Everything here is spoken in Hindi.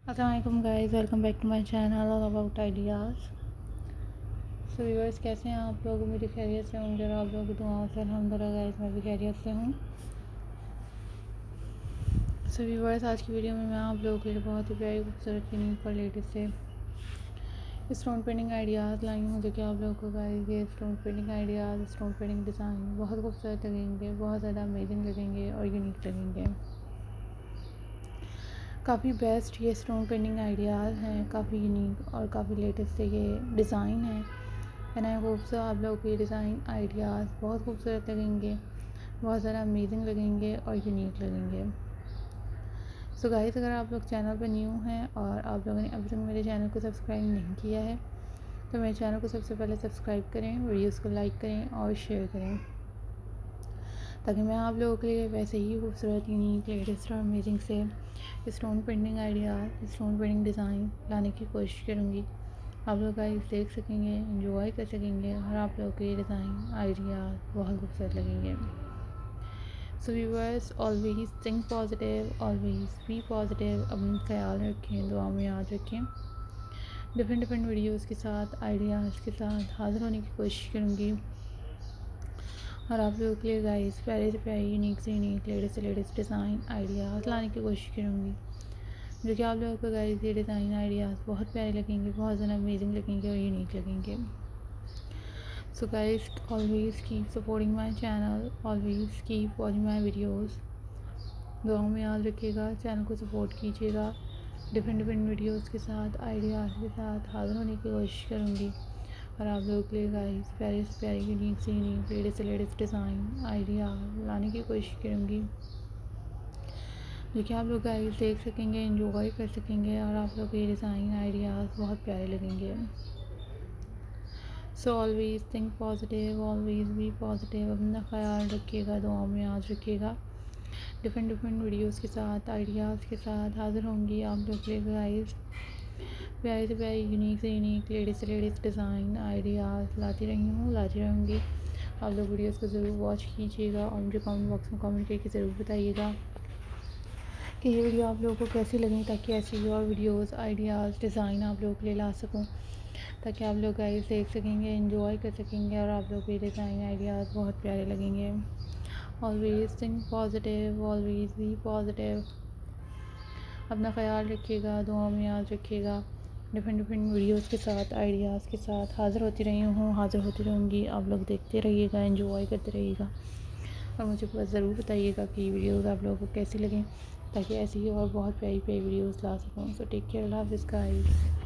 Assalamu-Alaikum guys, welcome back to my channel all about ideas. So viewers, कैसे हैं आप लोग? मेरी खैरियत से होंगे और आप लोगों की दुआओं से अल्हम्दुलिल्लाह गाइस मैं भी खैरियत से हूँ। So viewers, आज की वीडियो में मैं आप लोगों के लिए बहुत ही प्यारी खूबसूरत यूनिक और लेटेस्ट से स्टोन पेंटिंग आइडियाज़ लाई हूँ, जो कि आप लोगों को गाइस ये stone painting ideas, stone painting design बहुत खूबसूरत लगेंगे, बहुत ज़्यादा अमेजिंग लगेंगे और यूनिक लगेंगे। काफ़ी बेस्ट ये स्टोन पेंटिंग आइडियाज़ हैं, काफ़ी यूनिक और काफ़ी लेटेस्ट से ये डिज़ाइन है। एंड आई होप सो आप लोगों को ये डिज़ाइन आइडियाज़ बहुत खूबसूरत लगेंगे, बहुत ज़्यादा अमेजिंग लगेंगे और यूनिक लगेंगे। सो गाइस, अगर आप लोग चैनल पर न्यू हैं और आप लोगों ने अभी तक मेरे चैनल को सब्सक्राइब नहीं किया है तो मेरे चैनल को सबसे पहले सब्सक्राइब करें, वीडियोज़ को लाइक करें और शेयर करें, ताकि मैं आप लोगों के लिए वैसे ही खूबसूरत यूनिक लेटेस्ट और अमेजिंग से stone painting ideas, stone painting design लाने की कोशिश करूँगी। आप लोग गाइस देख सकेंगे, एंजॉय कर सकेंगे और आप लोगों के डिज़ाइन आइडियाज़ बहुत खूबसूरत लगेंगे। So viewers, always think positive, always be positive. अपना ख्याल रखें, दुआ में याद रखें। डिफरेंट वीडियोज़ के साथ, आइडियाज़ के साथ हाज़िर होने की कोशिश करूँगी और आप लोगों के लिए गाइस प्यारे से प्यारी, यूनिक से यूनिक, लेटेस्ट से लेटेस्ट डिज़ाइन आइडियाज़ लाने की कोशिश करूँगी, जो कि आप लोगों को गाइस ये डिज़ाइन आइडियाज़ बहुत प्यारे लगेंगे, बहुत ज़्यादा अमेजिंग लगेंगे और यूनिक लगेंगे। So guys, always keep supporting my channel, always keep watching my videos. दुआओं में याद रखिएगा, चैनल को सपोर्ट कीजिएगा। डिफरेंट वीडियोज़ के साथ, आइडियाज़ के साथ हाज़िर होने की कोशिश करूँगी और आप लोगों के लिए गाइस प्यारे से प्यारी, यूनिक से यूनिक, लेटेस्ट से लेटेस्ट डिज़ाइन आइडिया लाने की कोशिश करूँगी, जो कि आप लोग गाइस देख सकेंगे, एंजॉय कर सकेंगे और आप लोग ये डिज़ाइन आइडियाज़ बहुत प्यारे लगेंगे। So always think positive, always be positive. अपना ख्याल रखिएगा, दुआओं में याद रखिएगा। डिफरेंट वीडियोज़ के साथ, आइडियाज़ के साथ हाज़िर होंगी आप लोग के लिए गाइस प्यारे से प्यारी, यूनिक से यूनिक, लेटेस्ट से लेटेस्ट डिज़ाइन आइडियाज़ लाती रहूँगी। आप लोग वीडियोज़ को ज़रूर वॉच कीजिएगा और मुझे कमेंट बॉक्स में कमेंट करके ज़रूर बताइएगा कि ये वीडियो आप लोगों को कैसी लगी, ताकि ऐसी और वीडियोज़, आइडियाज़, डिज़ाइन आप लोगों के लिए ला सकूँ, ताकि आप लोग गाइस देख सकेंगे, एंजॉय कर सकेंगे और आप लोग के डिज़ाइन आइडियाज़ बहुत प्यारे लगेंगे। Always think positive, always be positive. अपना ख्याल रखिएगा, दुआ में याद रखिएगा। डिफरेंट वीडियोज़ के साथ, आइडियाज़ के साथ हाज़िर होती रहूँगी। आप लोग देखते रहिएगा, एंजॉय करते रहिएगा और मुझे बस ज़रूर बताइएगा कि वीडियोज़ आप लोगों को कैसी लगें, ताकि ऐसी ही और बहुत प्यारी वीडियोज़ ला सकूँ। सो टेक केयर, अल्लाह हाफ़िज़ गाइस।